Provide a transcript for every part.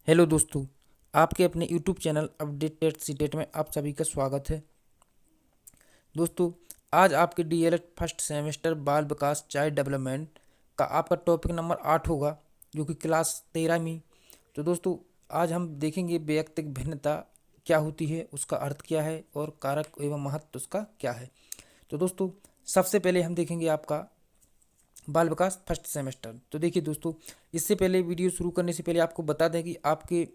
Hello दोस्तों, आपके अपने यूट्यूब चैनल अपडेटेड सीटेट में आप सभी का स्वागत है। दोस्तों, आज आपके डीएलएड फर्स्ट सेमेस्टर बाल विकास चाइल्ड डेवलपमेंट का आपका टॉपिक नंबर 8 होगा, जो कि क्लास 13 में। तो दोस्तों, आज हम देखेंगे वैयक्तिक भिन्नता क्या होती है, उसका अर्थ क्या है और कारक एवं महत्व उसका क्या है। तो दोस्तों, सबसे पहले हम देखेंगे आपका बाल विकास फर्स्ट सेमेस्टर। तो देखिए दोस्तों, इससे पहले वीडियो शुरू करने से पहले आपको बता दें कि आपके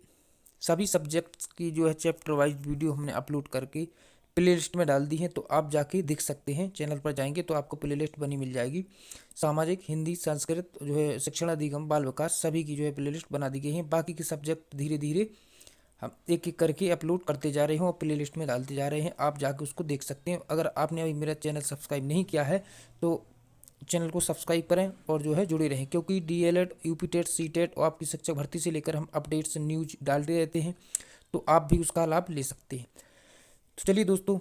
सभी सब्जेक्ट्स की जो है चैप्टर वाइज वीडियो हमने अपलोड करके प्ले लिस्ट में डाल दी है, तो आप जाके देख सकते हैं। चैनल पर जाएंगे तो आपको प्ले लिस्ट बनी मिल जाएगी। सामाजिक, हिंदी, संस्कृत, जो है शिक्षण अधिगम, बाल विकास, सभी की जो है प्ले लिस्ट बना दी गई है। बाकी के सब्जेक्ट धीरे धीरे हम एक एक करके अपलोड करते जा रहे हैं और प्ले लिस्ट में डालते जा रहे हैं। आप जाके उसको देख सकते हैं। अगर आपने अभी मेरा चैनल सब्सक्राइब नहीं किया है तो चैनल को सब्सक्राइब करें और जो है जुड़े रहें, क्योंकि DElEd, UP TET, C TET और आपकी शिक्षक भर्ती से लेकर हम अपडेट्स न्यूज डालते रहते हैं, तो आप भी उसका लाभ ले सकते हैं। तो चलिए दोस्तों,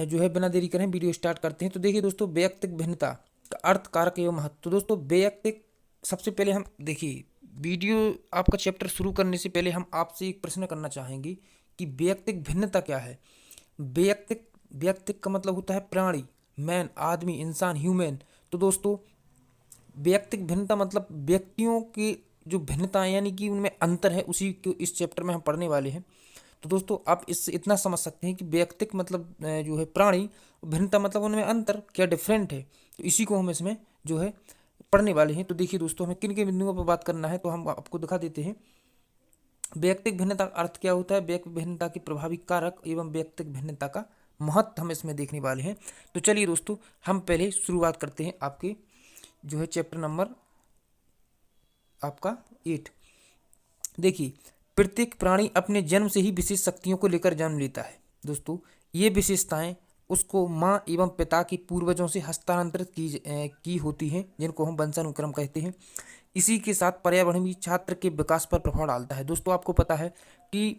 जो है बिना देरी करें वीडियो स्टार्ट करते हैं। तो देखिए दोस्तों, वैयक्तिक भिन्नता का अर्थ, कारक एवं महत्व। तो दोस्तों, वैयक्तिक, सबसे पहले हम देखिए, वीडियो आपका चैप्टर शुरू करने से पहले हम आपसे एक प्रश्न करना चाहेंगे कि वैयक्तिक भिन्नता क्या है। वैयक्तिक वैयक्तिक का मतलब होता है प्राणी, मैन, आदमी, इंसान, ह्यूमन। तो दोस्तों, वैयक्तिक भिन्नता मतलब व्यक्तियों की जो भिन्नता यानी कि उनमें अंतर है, उसी को इस चैप्टर में हम पढ़ने वाले हैं। तो दोस्तों, आप इससे इतना समझ सकते हैं कि वैयक्तिक मतलब जो है प्राणी, भिन्नता मतलब उनमें अंतर, क्या डिफरेंट है। तो इसी को हम इसमें जो है पढ़ने वाले हैं। तो देखिए दोस्तों, हमें किन किन बिंदुओं पर बात करना है तो हम आपको दिखा देते हैं। वैयक्तिक भिन्नता का अर्थ क्या होता है, वैयक्तिक भिन्नता के प्रभावी कारक एवं वैयक्तिक भिन्नता का महत्व हम इसमें देखने वाले हैं। तो चलिए दोस्तों, हम पहले शुरुआत करते हैं आपके जो है चैप्टर नंबर आपका 8। देखिए, प्रत्येक प्राणी अपने जन्म से ही विशेष शक्तियों को लेकर जन्म लेता है। दोस्तों, ये विशेषताएं उसको माँ एवं पिता के पूर्वजों से हस्तांतरित की होती हैं, जिनको हम वंशानुक्रम कहते हैं। इसी के साथ पर्यावरण भी छात्र के विकास पर प्रभाव डालता है। दोस्तों, आपको पता है कि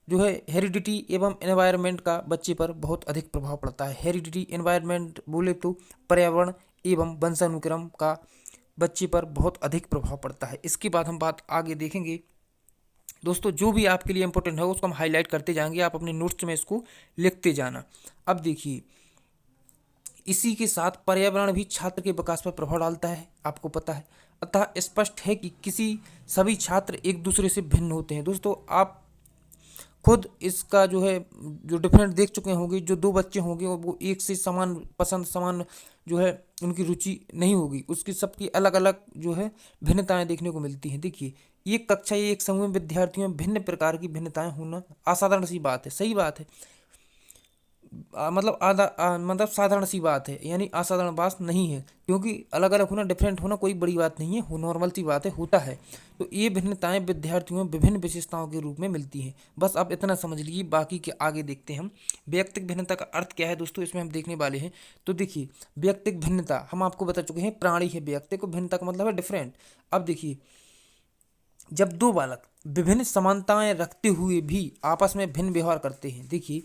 जो है हेरिडिटी एवं एनवायरनमेंट का बच्चे पर बहुत अधिक प्रभाव पड़ता है। हेरिडिटी, एनवायरनमेंट बोले तो पर्यावरण एवं वंशानुक्रम का बच्चे पर बहुत अधिक प्रभाव पड़ता है। इसके बाद हम बात आगे देखेंगे। दोस्तों, जो भी आपके लिए इंपॉर्टेंट है उसको हम हाईलाइट करते जाएंगे, आप अपने नोट्स में इसको लिखते जाना। अब देखिए, इसी के साथ पर्यावरण भी छात्र के विकास पर प्रभाव डालता है, आपको पता है। अतः स्पष्ट है कि किसी सभी छात्र एक दूसरे से भिन्न होते हैं। दोस्तों, आप खुद इसका जो है जो डिफरेंट देख चुके होंगे। जो दो बच्चे होंगे वो एक से समान पसंद, समान जो है उनकी रुचि नहीं होगी, उसकी सबकी अलग अलग जो है भिन्नताएं देखने को मिलती हैं। देखिए, एक कक्षा या एक समूह में विद्यार्थियों में भिन्न प्रकार की भिन्नताएं होना असाधारण सी बात है, सही बात है। मतलब साधारण सी बात है, यानी असाधारण बात नहीं है, क्योंकि अलग अलग होना, डिफरेंट होना कोई बड़ी बात नहीं है, नॉर्मल सी बात है, होता है। तो ये भिन्नताएं विद्यार्थियों में विभिन्न विशेषताओं के रूप में मिलती हैं। बस आप इतना समझ लीजिए, बाकी के आगे देखते हैं हम। वैयक्तिक भिन्नता का अर्थ क्या है दोस्तों, इसमें हम देखने वाले हैं। तो देखिए, वैयक्तिक भिन्नता हम आपको बता चुके हैं, प्राणी है वैयक्तिक, भिन्नता का मतलब है डिफरेंट। अब देखिए, जब दो बालक विभिन्न समानताएं रखते हुए भी आपस में भिन्न व्यवहार करते हैं, देखिए,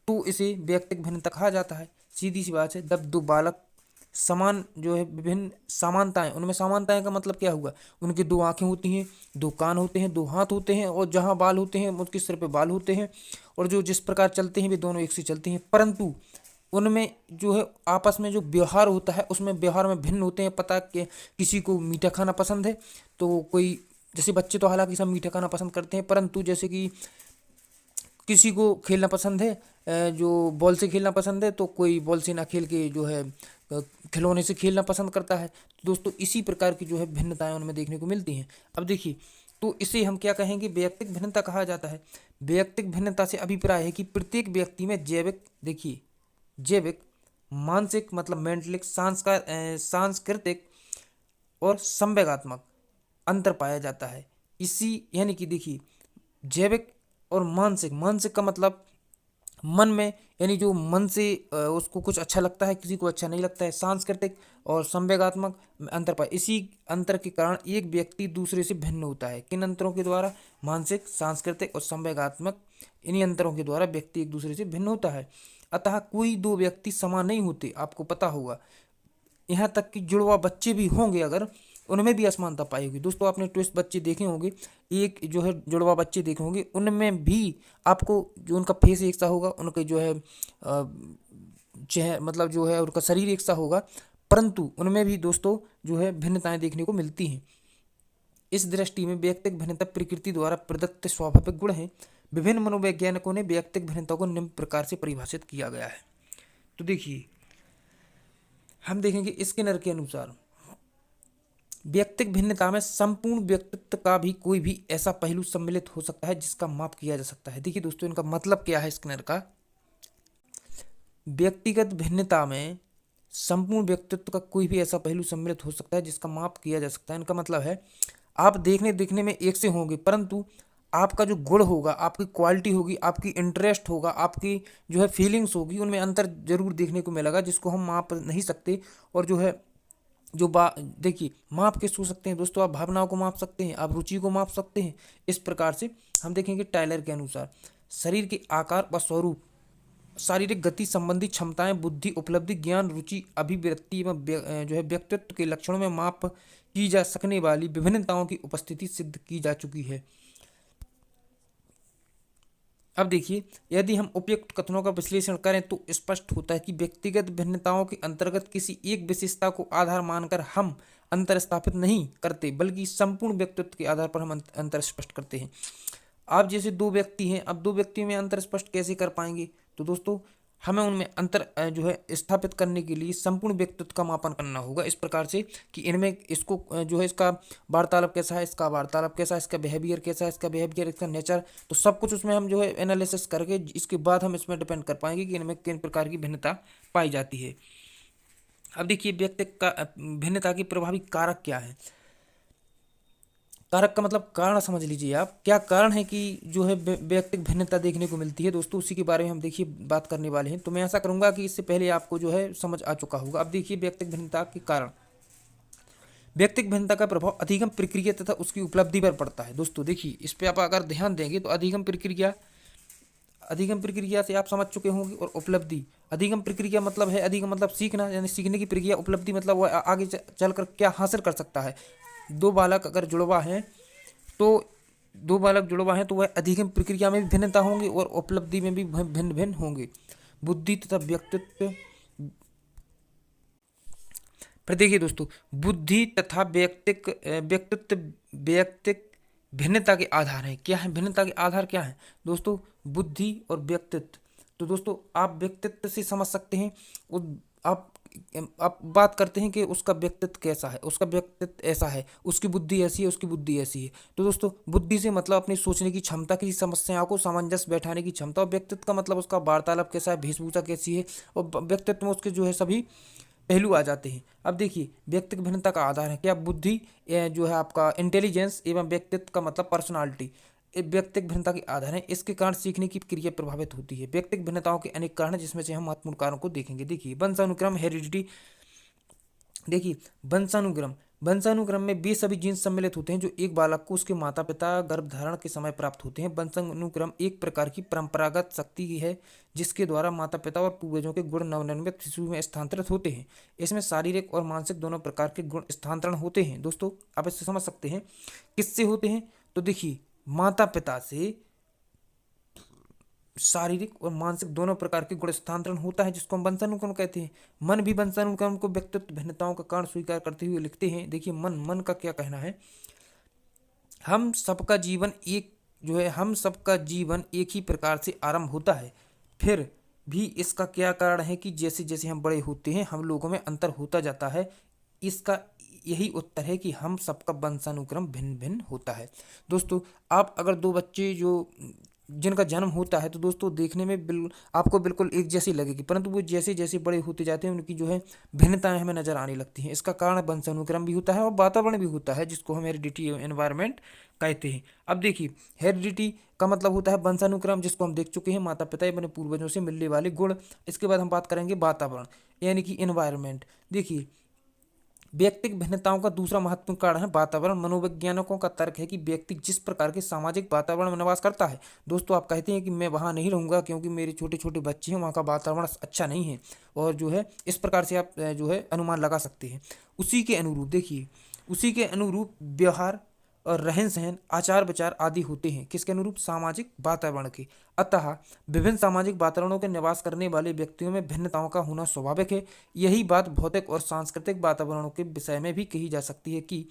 तो इसे वैयक्तिक भिन्नता कहा जाता है। सीधी सी बात है, जब दो बालक समान जो है विभिन्न समानताएं, उनमें समानताएं का मतलब क्या हुआ, उनकी दो आंखें होती हैं, दो कान होते हैं, दो हाथ होते हैं, और जहां बाल होते हैं उसके सिर पे बाल होते हैं, और जो जिस प्रकार चलते हैं वे दोनों एक से चलते हैं। परंतु उनमें जो है आपस में जो व्यवहार होता है उसमें व्यवहार में भिन्न होते हैं। पता कि किसी को मीठा खाना पसंद है तो कोई, जैसे बच्चे तो हालांकि सब मीठा खाना पसंद करते हैं, परंतु जैसे कि किसी को खेलना पसंद है, जो बॉल से खेलना पसंद है, तो कोई बॉल से ना खेल के जो है खिलौने से खेलना पसंद करता है। तो दोस्तों, इसी प्रकार की जो है भिन्नताएं उनमें देखने को मिलती हैं। अब देखिए, तो इसे हम क्या कहेंगे, वैयक्तिक भिन्नता कहा जाता है। वैयक्तिक भिन्नता से अभिप्राय है कि प्रत्येक व्यक्ति में जैविक, देखिए, जैविक, मानसिक मतलब मेंटलिक, सांस्कृतिक और संवेगात्मक अंतर पाया जाता है। इसी यानी कि देखिए, जैविक और मानसिक, मानसिक का मतलब मन में, यानी जो मन से उसको कुछ अच्छा लगता है, किसी को अच्छा नहीं लगता है। सांस्कृतिक और संवेगात्मक अंतर पाए, इसी अंतर के कारण एक व्यक्ति दूसरे से भिन्न होता है। किन अंतरों के द्वारा, मानसिक, सांस्कृतिक और संवेगात्मक, इन्हीं अंतरों के द्वारा व्यक्ति एक दूसरे से भिन्न होता है। अतः कोई दो व्यक्ति समान नहीं होते, आपको पता होगा। यहाँ तक कि जुड़वा बच्चे भी होंगे अगर, उनमें भी असमानता पाई होगी। दोस्तों आपने ट्विस्ट बच्चे देखे होंगे, एक जो है जुड़वा बच्चे देखे होंगे, उनमें भी आपको जो उनका फेस एक सा होगा, उनके जो है मतलब जो है उनका शरीर एक सा होगा, परंतु उनमें भी दोस्तों जो है भिन्नताएं देखने को मिलती हैं। इस दृष्टि में व्यक्तिगत भिन्नता प्रकृति द्वारा प्रदत्त स्वाभाविक गुण है। विभिन्न मनोवैज्ञानिकों ने व्यक्तिगत भिन्नता को निम्न प्रकार से परिभाषित किया गया है। तो देखिए हम देखेंगे स्किनर के अनुसार व्यक्तिगत भिन्नता में संपूर्ण व्यक्तित्व का भी कोई भी ऐसा पहलू सम्मिलित हो सकता है जिसका माप किया जा सकता है। देखिए दोस्तों इनका मतलब क्या है स्किनर का, व्यक्तिगत भिन्नता में संपूर्ण व्यक्तित्व का कोई भी ऐसा पहलू सम्मिलित हो सकता है जिसका माप किया जा सकता है। इनका मतलब है आप देखने में एक से होंगे, परंतु आपका जो गुण होगा, आपकी क्वालिटी होगी, आपकी इंटरेस्ट होगा, आपकी जो है फीलिंग्स होगी, उनमें अंतर जरूर देखने को मिलेगा जिसको हम माप नहीं सकते। और जो है देखिए माप किस हो सकते हैं दोस्तों, आप भावनाओं को माप सकते हैं, आप रुचि को माप सकते हैं। इस प्रकार से हम देखेंगे टाइलर के अनुसार शरीर के आकार व स्वरूप, शारीरिक गति संबंधी क्षमताएं, बुद्धि, उपलब्धि, ज्ञान, रुचि, अभिव्यक्ति एवं जो है व्यक्तित्व के लक्षणों में माप की जा सकने वाली विभिन्नताओं की उपस्थिति सिद्ध की जा चुकी है। अब देखिए यदि हम उपयुक्त कथनों का विश्लेषण करें तो स्पष्ट होता है कि व्यक्तिगत भिन्नताओं के अंतर्गत किसी एक विशेषता को आधार मानकर हम अंतर स्थापित नहीं करते, बल्कि संपूर्ण व्यक्तित्व के आधार पर हम अंतर स्पष्ट करते हैं। आप जैसे दो व्यक्ति हैं, अब दो व्यक्तियों में अंतर स्पष्ट कैसे कर पाएंगे, तो दोस्तों हमें उनमें अंतर जो है स्थापित करने के लिए संपूर्ण व्यक्तित्व का मापन करना होगा इस प्रकार से कि इनमें इसको जो है इसका वार्तालाप कैसा है, इसका वार्तालाप कैसा है, इसका बिहेवियर कैसा है, इसका बिहेवियर, इसका नेचर, तो सब कुछ उसमें हम जो है एनालिसिस करके इसके बाद हम इसमें डिपेंड कर पाएंगे कि इनमें किन प्रकार की भिन्नता पाई जाती है। अब देखिए व्यक्तित्व का भिन्नता की प्रभावी कारक क्या है। कारक का मतलब कारण समझ लीजिए आप, क्या कारण है कि जो है व्यक्तिगत भिन्नता देखने को मिलती है दोस्तों, उसी के बारे में हम देखिए बात करने वाले हैं। तो मैं ऐसा करूंगा कि इससे पहले आपको जो है समझ आ चुका होगा। अब देखिए व्यक्तिगत भिन्नता के कारण, व्यक्तिगत भिन्नता का प्रभाव अधिगम प्रक्रिया तथा उसकी उपलब्धि पर पड़ता है। दोस्तों देखिए इस पर आप अगर ध्यान देंगे तो अधिगम प्रक्रिया से आप समझ चुके होंगे, और उपलब्धि, अधिगम प्रक्रिया मतलब है, अधिगम मतलब सीखना यानी सीखने की प्रक्रिया, उपलब्धि मतलब वह आगे चलकर क्या हासिल कर सकता है। दो बालक अगर जुड़वा हैं तो वह अधिगम प्रक्रिया में भी भिन्नता होंगे और उपलब्धि में भी भिन्न भिन्न होंगे। बुद्धि तथा व्यक्तित्व, पर देखिए दोस्तों बुद्धि तथा व्यक्तित्व भिन्नता के आधार हैं। क्या है भिन्नता के आधार, क्या है दोस्तों, बुद्धि और व्यक्तित्व। तो दोस्तों आप व्यक्तित्व से समझ सकते हैं, आप बात करते हैं कि उसका व्यक्तित्व कैसा है, उसका व्यक्तित्व ऐसा है, उसकी बुद्धि ऐसी है, उसकी बुद्धि ऐसी है। तो दोस्तों बुद्धि से मतलब अपनी सोचने की क्षमता, किसी समस्याओं को सामंजस्य बैठाने की क्षमता, और व्यक्तित्व का मतलब उसका वार्तालाप कैसा है, वेशभूषा कैसी है, और व्यक्तित्व में उसके जो है सभी पहलू आ जाते हैं। अब देखिए व्यक्तिगत भिन्नता का आधार है क्या, बुद्धि जो है आपका इंटेलिजेंस, एवं व्यक्तित्व का मतलब पर्सनालिटी, व्यक्तिगत भिन्नता के आधार है। इसके कारण सीखने की क्रिया प्रभावित होती है। व्यक्तिगत भिन्नताओं के अनेक कारण हैं जिसमें से हम महत्वपूर्ण कारणों को देखेंगे। देखिए वंशानुक्रम, हेरिडिटी। देखिए वंशानुक्रम में वे सभी जीन सम्मिलित होते हैं जो एक बालक को उसके माता पिता गर्भधारण के समय प्राप्त होते हैं। वंशानुक्रम एक प्रकार की परंपरागत शक्ति है जिसके द्वारा माता पिता और पूर्वजों के गुण नवनिर्मित शिशु में स्थानांतरित होते हैं। इसमें शारीरिक और मानसिक दोनों प्रकार के गुण स्थानांतरण होते हैं। दोस्तों आप इससे समझ सकते हैं किससे होते हैं, तो देखिए माता पिता से शारीरिक और मानसिक दोनों प्रकार के गुण स्थानांतरण होता है जिसको हम वंशानुक्रम कहते हैं। मन भी वंशानुक्रम को व्यक्तित्व भिन्नताओं का कारण स्वीकार करते हुए लिखते हैं। देखिए मन का क्या कहना है, हम सबका जीवन एक ही प्रकार से आरंभ होता है, फिर भी इसका क्या कारण है कि जैसे जैसे हम बड़े होते हैं हम लोगों में अंतर होता जाता है। इसका यही उत्तर है कि हम सबका वंशानुक्रम भिन्न भिन्न होता है। दोस्तों आप अगर दो बच्चे जिनका जन्म होता है तो दोस्तों देखने में आपको बिल्कुल एक जैसी लगेगी, परंतु वो जैसे जैसे बड़े होते जाते हैं उनकी जो है भिन्नताएं हमें नजर आने लगती हैं। इसका कारण वंशानुक्रम भी होता है और वातावरण भी होता है जिसको हम हेरिडिटी एनवायरनमेंट कहते हैं। अब देखिए हेरिडिटी का मतलब होता है वंशानुक्रम, जिसको हम देख चुके हैं, माता पिता अपने पूर्वजों से मिलने वाले गुण। इसके बाद हम बात करेंगे वातावरण यानी कि एनवायरनमेंट। देखिए व्यक्तिगत भिन्नताओं का दूसरा महत्वपूर्ण कारण है वातावरण। मनोवैज्ञानिकों का तर्क है कि व्यक्ति जिस प्रकार के सामाजिक वातावरण में निवास करता है, दोस्तों आप कहते हैं कि मैं वहाँ नहीं रहूँगा क्योंकि मेरे छोटे छोटे बच्चे हैं, वहाँ का वातावरण अच्छा नहीं है, और जो है इस प्रकार से आप जो है अनुमान लगा सकते हैं। उसी के अनुरूप देखिए उसी के अनुरूप व्यवहार और रहन सहन, आचार विचार आदि होते हैं। किसके अनुरूप? सामाजिक वातावरण के। अतः विभिन्न सामाजिक वातावरणों के निवास करने वाले व्यक्तियों में भिन्नताओं का होना स्वाभाविक है। यही बात भौतिक और सांस्कृतिक वातावरणों के विषय में भी कही जा सकती है कि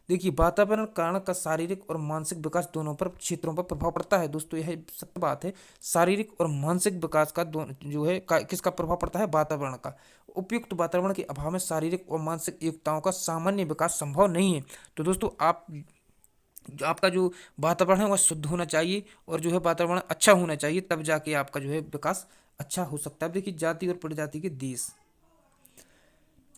देखिए, वातावरण कारण का शारीरिक और मानसिक विकास दोनों पर क्षेत्रों पर प्रभाव पड़ता है। दोस्तों यह सत्य बात है, शारीरिक और मानसिक विकास का जो है किसका प्रभाव पड़ता है? वातावरण का। उपयुक्त वातावरण के अभाव में शारीरिक और मानसिक योग्यताओं का सामान्य विकास संभव नहीं है। तो दोस्तों आपका जो वातावरण है वह शुद्ध होना चाहिए और जो है वातावरण अच्छा होना चाहिए, तब जाके आपका जो है विकास अच्छा हो सकता है। देखिए, जाति और प्रजाति के देश।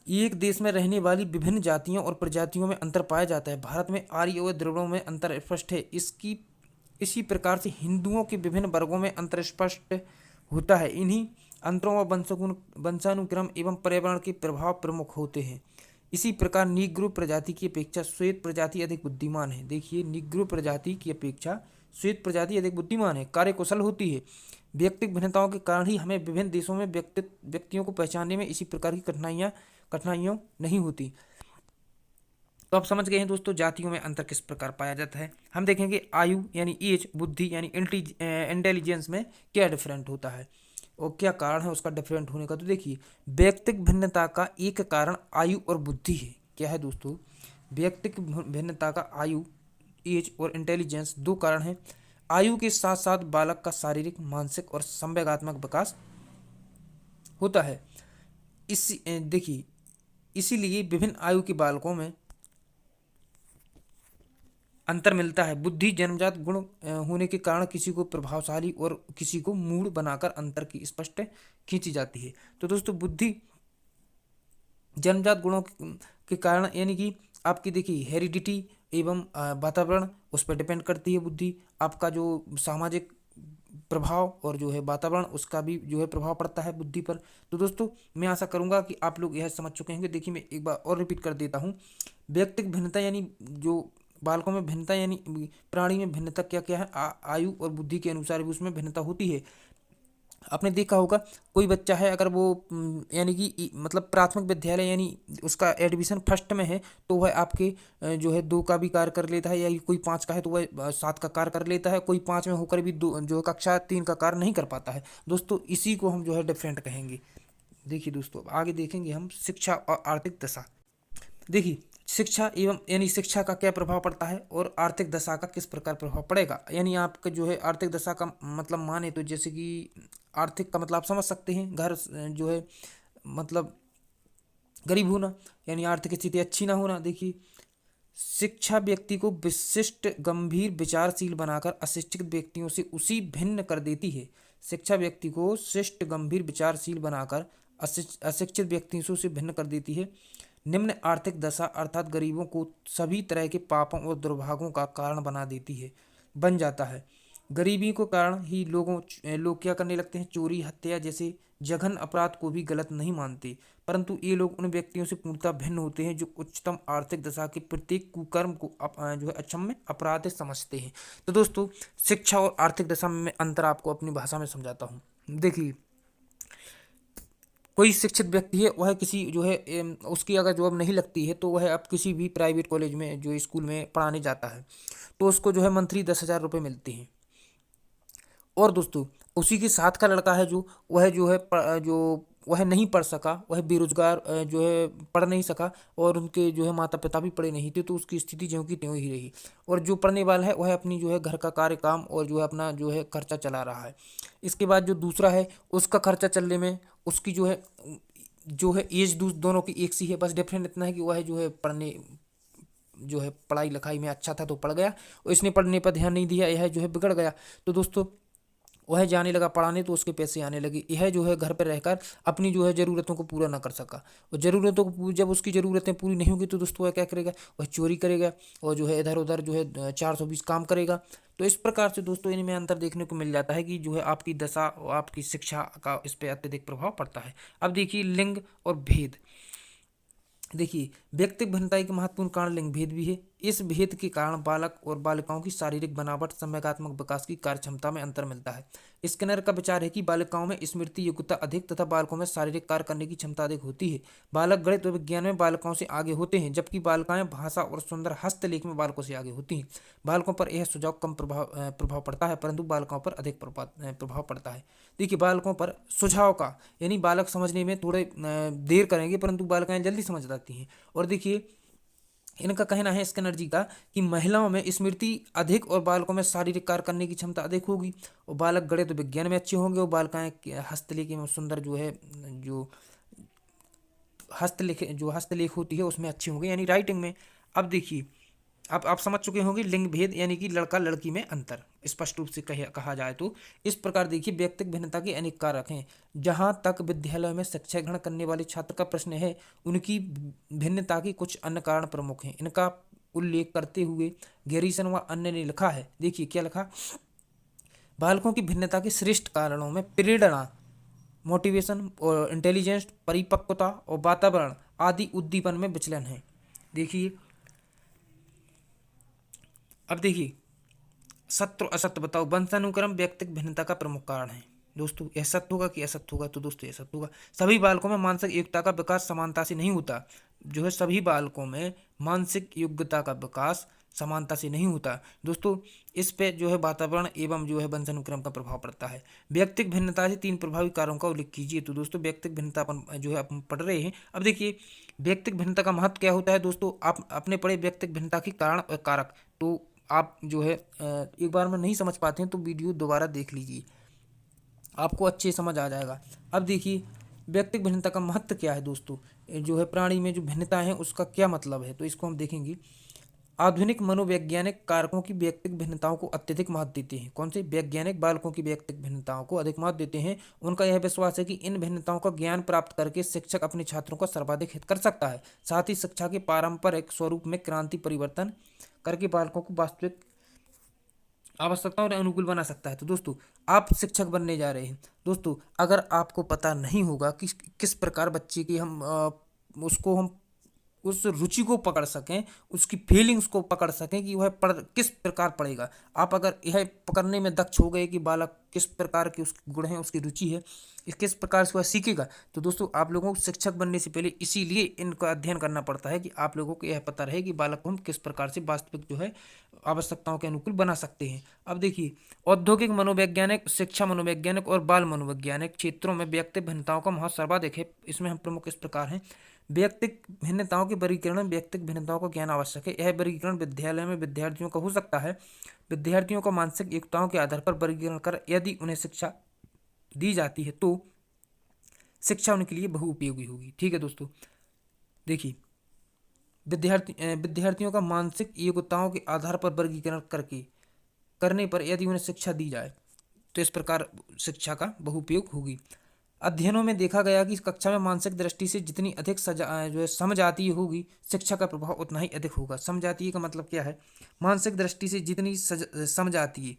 एक देश में रहने वाली विभिन्न जातियों और प्रजातियों में अंतर पाया जाता है। भारत में आर्य और द्रविड़ों में अंतर स्पष्ट है। इसी प्रकार से हिंदुओं के विभिन्न वर्गों में अंतर स्पष्ट होता है। इन्हीं अंतरों व वंशानुक्रम एवं पर्यावरण के प्रभाव प्रमुख होते हैं। इसी प्रकार नीग्रो प्रजाति की अपेक्षा श्वेत प्रजाति अधिक बुद्धिमान है। देखिए, नीग्रो प्रजाति की अपेक्षा श्वेत प्रजाति अधिक बुद्धिमान है, कार्यकुशल होती है। व्यक्तिगत भिन्नताओं के कारण ही हमें विभिन्न देशों में व्यक्तियों को पहचानने में इसी प्रकार की कठिनाइयों नहीं होती। तो आप समझ गए हैं दोस्तों, जातियों में अंतर किस प्रकार पाया जाता है। हम देखेंगे आयु यानी एज, बुद्धि यानी इंटेलिजेंस में क्या डिफरेंट होता है और क्या कारण है उसका डिफरेंट होने का। तो देखिए, व्यक्तिगत भिन्नता का एक कारण आयु और बुद्धि है। क्या है दोस्तों? व्यक्तिगत भिन्नता का आयु, एज और इंटेलिजेंस दो कारण हैं। आयु के साथ साथ बालक का शारीरिक, मानसिक और संवेगात्मक विकास होता है। देखिए, इसीलिए विभिन्न आयु के बालकों में अंतर मिलता है। बुद्धि जन्मजात गुण होने के कारण किसी को प्रभावशाली और किसी को मूढ़ बनाकर अंतर की स्पष्ट खींची जाती है। तो दोस्तों, बुद्धि जन्मजात गुणों के कारण यानी कि आपकी देखिए हेरिडिटी एवं वातावरण उस पर डिपेंड करती है। बुद्धि आपका जो सामाजिक प्रभाव और जो है वातावरण उसका भी जो है प्रभाव पड़ता है बुद्धि पर। तो दोस्तों, मैं आशा करूंगा कि आप लोग यह समझ चुके होंगे। देखिए, मैं एक बार और रिपीट कर देता हूँ। व्यक्तिगत भिन्नता यानी जो बालकों में भिन्नता यानी प्राणी में भिन्नता क्या क्या है, आयु और बुद्धि के अनुसार भी उसमें भिन्नता होती है। आपने देखा होगा, कोई बच्चा है अगर वो यानी कि मतलब प्राथमिक विद्यालय यानी उसका एडमिशन फर्स्ट में है, तो वह आपके जो है 2 का भी कार्य कर लेता है, या कोई 5 का है तो वह 7 का कार्य कर लेता है। कोई 5 में होकर भी जो कक्षा 3 का कार्य नहीं कर पाता है। दोस्तों, इसी को हम जो है डिफरेंट कहेंगे। देखिए दोस्तों, अब आगे देखेंगे हम शिक्षा और आर्थिक दशा। देखिए, शिक्षा एवं यानी शिक्षा का क्या प्रभाव पड़ता है और आर्थिक दशा का किस प्रकार प्रभाव पड़ेगा। यानी आपका जो है आर्थिक दशा का मतलब माने तो जैसे कि आर्थिक का मतलब आप समझ सकते हैं, घर जो है मतलब गरीब होना, यानी आर्थिक स्थिति अच्छी ना होना। देखिए, शिक्षा व्यक्ति को विशिष्ट गंभीर विचारशील बनाकर अशिक्षित व्यक्तियों से उसी भिन्न कर देती है। शिक्षा व्यक्ति को शिष्ट गंभीर विचारशील बनाकर अशिक्षित व्यक्तियों से भिन्न कर देती है। निम्न आर्थिक दशा अर्थात गरीबों को सभी तरह के पापों और दुर्भाग्यों का कारण बन जाता है। गरीबी के कारण ही लोग क्या करने लगते हैं? चोरी, हत्या जैसे जघन्य अपराध को भी गलत नहीं मानते, परंतु ये लोग उन व्यक्तियों से पूर्णतः भिन्न होते हैं जो उच्चतम आर्थिक दशा के प्रत्येक कुकर्म को जो है अक्षम्य अपराध समझते हैं। तो दोस्तों, शिक्षा और आर्थिक दशा में अंतर आपको अपनी भाषा में समझाता हूँ। देखिए, कोई शिक्षित व्यक्ति है, वह किसी जो है उसकी अगर जॉब नहीं लगती है तो वह अब किसी भी प्राइवेट कॉलेज में जो स्कूल में पढ़ाने जाता है, तो उसको जो है मंथली 10,000 रुपये मिलते हैं। और दोस्तों, उसी के साथ का लड़का है वह जो है वह नहीं पढ़ सका, वह बेरोजगार जो है पढ़ नहीं सका, और उनके जो है माता पिता भी पढ़े नहीं थे, तो उसकी स्थिति ज्यों की त्यों ही रही। और जो पढ़ने वाला है वह अपनी जो है घर का कार्य काम और जो है अपना जो है खर्चा चला रहा है। इसके बाद जो दूसरा है, उसका खर्चा चलने में उसकी जो है एज दोनों की एक सी है, बस डिफरेंट इतना है कि वह जो है पढ़ाई लिखाई में अच्छा था तो पढ़ गया, और इसने पढ़ने पर ध्यान नहीं दिया, यह जो है बिगड़ गया। तो दोस्तों, वह जाने लगा पढ़ाने तो उसके पैसे आने लगे। यह जो है घर पर रहकर अपनी जो है ज़रूरतों को पूरा ना कर सका, और ज़रूरतों को जब उसकी ज़रूरतें पूरी नहीं होगी तो दोस्तों वह क्या करेगा? वह चोरी करेगा और जो है इधर उधर जो है 420 काम करेगा। तो इस प्रकार से दोस्तों इनमें अंतर देखने को मिल जाता है कि जो है आपकी दशा और आपकी शिक्षा का इस पर अत्यधिक प्रभाव पड़ता है। अब देखिए, लिंग और भेद। देखिए, व्यक्तिगत भिन्नता के महत्वपूर्ण कारण लिंग भेद भी है। इस भेद के कारण बालक और बालिकाओं की शारीरिक बनावट, संवेगात्मक विकास की कार्य क्षमता में अंतर मिलता है। स्किनर का विचार है कि बालिकाओं में स्मृति योग्यता अधिक तथा बालकों में शारीरिक कार्य करने की क्षमता अधिक होती है। बालक गणित और विज्ञान में बालिकाओं से आगे होते हैं, जबकि बालिकाएं भाषा और सुंदर हस्तलेख में बालकों से आगे होती हैं। बालकों पर यह सुझाव कम प्रभाव पड़ता है, परंतु बालिकाओं पर अधिक प्रभाव पड़ता है। देखिए, बालकों पर सुझाव का यानी बालक समझने में थोड़े देर करेंगे, परंतु बालिकाएं जल्दी समझ जाती हैं। और देखिए, इनका कहना है स्किनर जी का कि महिलाओं में स्मृति अधिक और बालकों में शारीरिक कार्य करने की क्षमता अधिक होगी, और बालक गणित विज्ञान में अच्छे होंगे और बालिकाएं हस्तलेख में सुंदर जो हस्तलेख होती है उसमें अच्छी होंगी, यानी राइटिंग में। अब देखिए, अब आप समझ चुके होंगे लिंग भेद यानी कि लड़का लड़की में अंतर स्पष्ट रूप से कहा जाए तो इस प्रकार देखिए, व्यक्तिगत भिन्नता के अनेक कारक हैं। जहां तक विद्यालय में शिक्षा ग्रहण करने वाले छात्र का प्रश्न है, उनकी भिन्नता के कुछ अन्य कारण प्रमुख हैं। इनका उल्लेख करते हुए गैरीसन व अन्य ने लिखा है। देखिए क्या लिखा, बालकों की भिन्नता के श्रेष्ठ कारणों में प्रेरणा, मोटिवेशन और इंटेलिजेंस, परिपक्वता और वातावरण आदि उद्दीपन में विचलन है। देखिए, अब देखिए, सत्य और असत्य बताओ। वंशानुक्रम व्यक्तिगत भिन्नता का प्रमुख कारण है। दोस्तों, यह सत्य होगा कि असत्य होगा? तो दोस्तों यह सत्य होगा। सभी बालकों में मानसिक योग्यता का विकास समानता से नहीं होता। सभी बालकों में मानसिक योग्यता का विकास समानता से नहीं होता। दोस्तों, इस पे वातावरण एवं वंशानुक्रम का प्रभाव पड़ता है। व्यक्तिगत भिन्नता से 3 प्रभावी कारणों का उल्लेख कीजिए। तो दोस्तों, व्यक्तिगत भिन्नता अपन पढ़ रहे हैं। अब देखिए, व्यक्तिगत भिन्नता का महत्व क्या होता है दोस्तों, आप अपने पढ़े व्यक्तिगत भिन्नता के कारण और कारक। तो आप एक बार में नहीं समझ पाते हैं तो वीडियो दोबारा देख लीजिए, आपको अच्छे समझ आ जाएगा। अब देखिए, व्यक्तिगत भिन्नता का महत्व क्या है दोस्तों, प्राणी में जो भिन्नता है उसका क्या मतलब है, तो इसको हम देखेंगे। आधुनिक मनोवैज्ञानिक कारकों की व्यक्तिगत भिन्नताओं को अत्यधिक महत्व देते हैं। कौन से? वैज्ञानिक बालकों की व्यक्तिगत भिन्नताओं को अधिक महत्व देते हैं। उनका यह विश्वास है कि इन भिन्नताओं का ज्ञान प्राप्त करके शिक्षक अपने छात्रों का सर्वाधिक हित कर सकता है। साथ ही शिक्षा के पारंपरिक स्वरूप में क्रांति परिवर्तन करके बालकों को वास्तविक आवश्यकताओं और अनुकूल बना सकता है। तो दोस्तों, आप शिक्षक बनने जा रहे हैं। दोस्तों, अगर आपको पता नहीं होगा कि किस प्रकार बच्चे की हम उस रुचि को पकड़ सकें, उसकी फीलिंग्स को पकड़ सकें कि वह किस प्रकार पढ़ेगा, आप अगर यह पकड़ने में दक्ष हो गए कि बालक किस प्रकार के उसके गुण हैं, उसकी रुचि है, किस प्रकार से वह सीखेगा, तो दोस्तों आप लोगों को शिक्षक बनने से पहले इसीलिए इनका अध्ययन करना पड़ता है कि आप लोगों को यह पता रहे कि बालक को हम किस प्रकार से वास्तविक आवश्यकताओं के अनुकूल बना सकते हैं। अब देखिए, औद्योगिक मनोवैज्ञानिक, शिक्षा मनोवैज्ञानिक और बाल मनोवैज्ञानिक क्षेत्रों में व्यक्तिगत भिन्नताओं का महत्व सर्वाधिक है। इसमें हम प्रमुख इस प्रकार हैं। व्यक्तिगत भिन्नताओं के वर्गीकरण में व्यक्तिगत भिन्नताओं का ज्ञान आवश्यक है। यह वर्गीकरण विद्यालय में विद्यार्थियों का हो सकता है। विद्यार्थियों को मानसिक योग्यताओं के आधार पर वर्गीकरण कर यदि उन्हें शिक्षा दी जाती है तो शिक्षा उनके लिए बहुउपयोगी होगी। ठीक है दोस्तों, देखिए, विद्यार्थियों का मानसिक योग्यताओं के आधार पर वर्गीकरण करने पर यदि उन्हें शिक्षा दी जाए तो इस प्रकार शिक्षा का बहुउपयोग होगी। अध्ययनों में देखा गया कि कक्षा में मानसिक दृष्टि से जितनी अधिक समझ आती होगी, शिक्षा का प्रभाव उतना ही अधिक होगा। समझ आती है का मतलब क्या है? मानसिक दृष्टि से जितनी समझ आती है।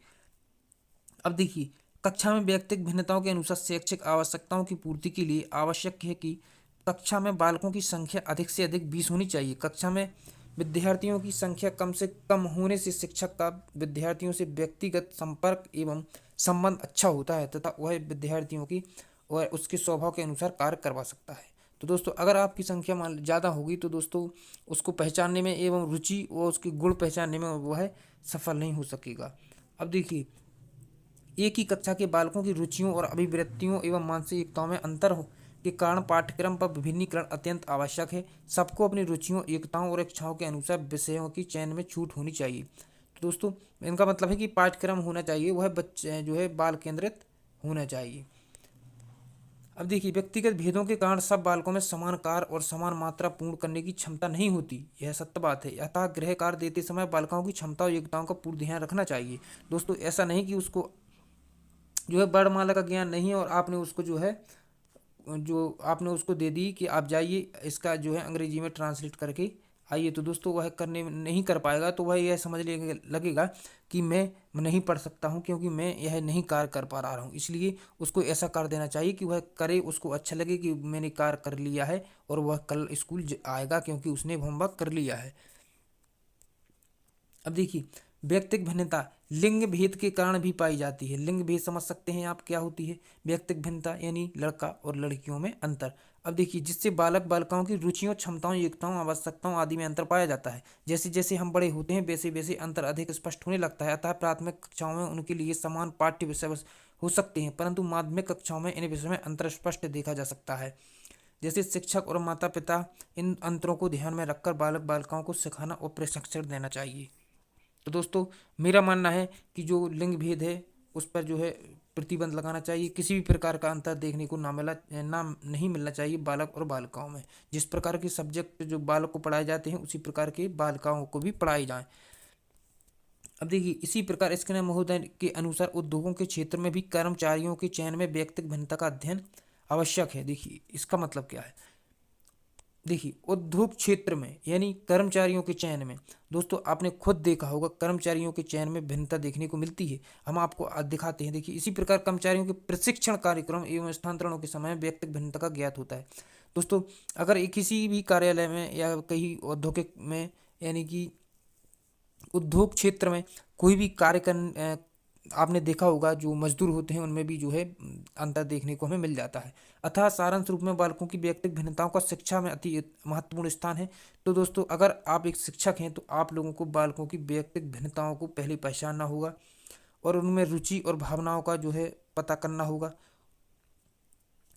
अब देखिए, कक्षा में व्यक्तिगत भिन्नताओं के अनुसार शैक्षिक आवश्यकताओं की पूर्ति के लिए आवश्यक है कि कक्षा में बालकों की संख्या अधिक से अधिक 20 होनी चाहिए। कक्षा में विद्यार्थियों की संख्या कम से कम होने से शिक्षक का विद्यार्थियों से व्यक्तिगत संपर्क एवं संबंध अच्छा होता है तथा वह विद्यार्थियों की और उसके स्वभाव के अनुसार कार्य करवा सकता है। तो दोस्तों, अगर आपकी संख्या ज़्यादा होगी तो दोस्तों उसको पहचानने में एवं रुचि और उसके गुण पहचानने में वह सफल नहीं हो सकेगा। अब देखिए, एक ही कक्षा के बालकों की रुचियों और अभिवृत्तियों एवं मानसिकताओं में अंतर हो के कारण पाठ्यक्रम पर विभिन्नीकरण अत्यंत आवश्यक है। सबको अपनी रुचियों, योग्यताओं और इच्छाओं के अनुसार विषयों की चयन में छूट होनी चाहिए। तो दोस्तों, इनका मतलब है कि पाठ्यक्रम होना चाहिए वह बच्चे बाल केंद्रित होना चाहिए। अब देखिए, व्यक्तिगत भेदों के कारण सब बालकों में समान कार्य और समान मात्रा पूर्ण करने की क्षमता नहीं होती, यह सत्य बात है। अतः गृह कार्य देते समय बालकों की क्षमता और योग्यताओं का पूर्ण ध्यान रखना चाहिए। दोस्तों, ऐसा नहीं कि उसको वर्णमाला का ज्ञान नहीं है और आपने उसको आपने उसको दे दी कि आप जाइए इसका अंग्रेजी में ट्रांसलेट करके आइए, तो दोस्तों वह करने नहीं कर पाएगा। तो वह यह समझ लगेगा कि मैं नहीं पढ़ सकता हूँ क्योंकि मैं यह नहीं कार्य कर पा रहा हूँ। इसलिए उसको ऐसा कर देना चाहिए कि वह करे, उसको अच्छा लगे कि मैंने कार्य कर लिया है और वह कल स्कूल आएगा क्योंकि उसने होमवर्क कर लिया है। अब देखिए, व्यक्तिक भिन्नता लिंग भेद के कारण भी पाई जाती है। लिंग भेद समझ सकते हैं आप क्या होती है? व्यक्तिक भिन्नता यानी लड़का और लड़कियों में अंतर। अब देखिए, जिससे बालक बालिकाओं की रुचियों, क्षमताओं, योग्यताओं, आवश्यकताओं आदि में अंतर पाया जाता है। जैसे जैसे हम बड़े होते हैं वैसे वैसे अंतर अधिक स्पष्ट होने लगता है। अतः प्राथमिक कक्षाओं में उनके लिए समान पाठ्य विषय हो सकते हैं, परंतु माध्यमिक कक्षाओं में इन विषयों में अंतर स्पष्ट देखा जा सकता है। जैसे शिक्षक और माता पिता इन अंतरों को ध्यान में रखकर बालक बालिकाओं को सिखाना और प्रशिक्षण देना चाहिए। तो दोस्तों, मेरा मानना है कि जो लिंग भेद है उस पर जो है प्रतिबंध लगाना चाहिए। किसी भी प्रकार का अंतर देखने को ना नहीं मिलना चाहिए बालक और बालिकाओं में। जिस प्रकार के सब्जेक्ट जो बालक को पढ़ाए जाते हैं उसी प्रकार के बालिकाओं को भी पढ़ाए जाएं। अब देखिए, इसी प्रकार स्किनर महोदय के अनुसार उद्योगों के क्षेत्र में भी कर्मचारियों के चयन में व्यक्तिगत भिन्नता का अध्ययन आवश्यक है। देखिए, इसका मतलब क्या है? देखिए, उद्योग क्षेत्र में यानी कर्मचारियों के चयन में, दोस्तों आपने खुद देखा होगा कर्मचारियों के चयन में भिन्नता देखने को मिलती है। हम आपको आज दिखाते हैं। देखिए, इसी प्रकार कर्मचारियों के प्रशिक्षण कार्यक्रम एवं स्थानांतरणों के समय व्यक्तिगत भिन्नता का ज्ञात होता है। दोस्तों, अगर एक किसी भी कार्यालय में या कहीं औद्योगिक में यानी कि उद्योग क्षेत्र में कोई भी आपने देखा होगा जो मजदूर होते हैं उनमें भी जो है अंतर देखने को हमें मिल जाता है। अतः सारांश रूप में बालकों की व्यक्तिगत भिन्नताओं का शिक्षा में अति महत्वपूर्ण स्थान है। तो दोस्तों, अगर आप एक शिक्षक हैं तो आप लोगों को बालकों की व्यक्तिगत भिन्नताओं को पहले पहचानना होगा और उनमें रुचि और भावनाओं का जो है पता करना होगा।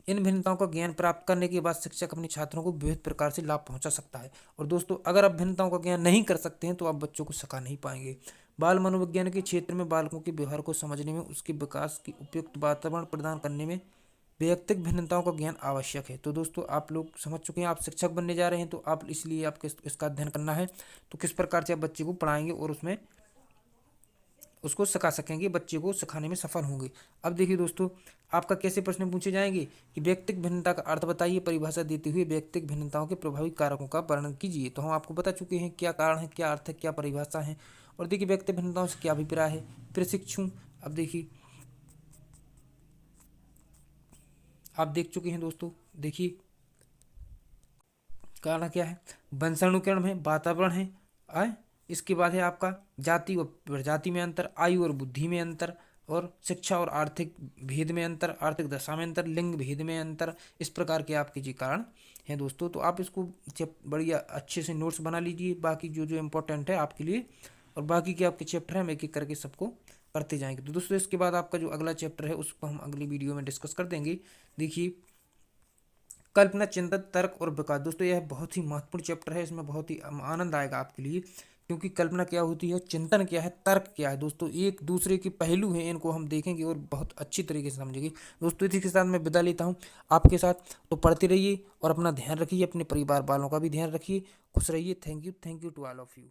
इन भिन्नताओं का ज्ञान प्राप्त करने के बाद शिक्षक अपने छात्रों को विविध प्रकार से लाभ पहुंचा सकता है। और दोस्तों, अगर आप भिन्नताओं का ज्ञान नहीं कर सकते हैं तो आप बच्चों को सिखा नहीं पाएंगे। बाल मनोविज्ञान के क्षेत्र में बालकों के व्यवहार को समझने में, उसके विकास की उपयुक्त वातावरण प्रदान करने में वैयक्तिक भिन्नताओं का ज्ञान आवश्यक है। तो दोस्तों, आप लोग समझ चुके हैं, आप शिक्षक बनने जा रहे हैं तो आप इसलिए आपको इसका अध्ययन करना है। तो किस प्रकार से आप बच्चे को पढ़ाएंगे और उसमें उसको सिखा सकेंगे, बच्चे को सिखाने में सफल होंगे। अब देखिए दोस्तों, आपका कैसे प्रश्न पूछे जाएंगे कि व्यक्तिगत भिन्नता का अर्थ बताइए, परिभाषा देते हुए व्यक्तिगत भिन्नताओं के प्रभावी कारकों का वर्णन कीजिए। तो हम आपको बता चुके हैं क्या कारण है, क्या अर्थ है, क्या परिभाषा है। और देखिए, व्यक्तिगत भिन्नताओं से क्या अभिप्राय है, प्रशिक्षु। अब देखिए, आप देख चुके हैं दोस्तों। देखिए, कारण क्या है? वंशानुकरण है, वातावरण है, इसके बाद है आपका जाति और प्रजाति में अंतर, आयु और बुद्धि में अंतर, और शिक्षा और आर्थिक भेद में अंतर, आर्थिक दशा में अंतर, लिंग भेद में अंतर। इस प्रकार के आपके जी कारण हैं दोस्तों। तो आप इसको बढ़िया अच्छे से नोट्स बना लीजिए, बाकी जो जो इम्पोर्टेंट है आपके लिए, और बाकी के आपके चैप्टर हैं हम एक एक करके सबको करते जाएंगे। तो दोस्तों, इसके बाद आपका जो अगला चैप्टर है उसको हम अगली वीडियो में डिस्कस कर देंगे। देखिए, कल्पना, चिंतन, तर्क और विकास। दोस्तों, यह बहुत ही महत्वपूर्ण चैप्टर है। इसमें बहुत ही आनंद आएगा आपके लिए, क्योंकि कल्पना क्या होती है, चिंतन क्या है, तर्क क्या है। दोस्तों, एक दूसरे के पहलू हैं, इनको हम देखेंगे और बहुत अच्छी तरीके से समझेंगे। दोस्तों, इसी के साथ मैं विदा लेता हूँ आपके साथ। तो पढ़ते रहिए और अपना ध्यान रखिए, अपने परिवार वालों का भी ध्यान रखिए। खुश रहिए। Thank you to all of you.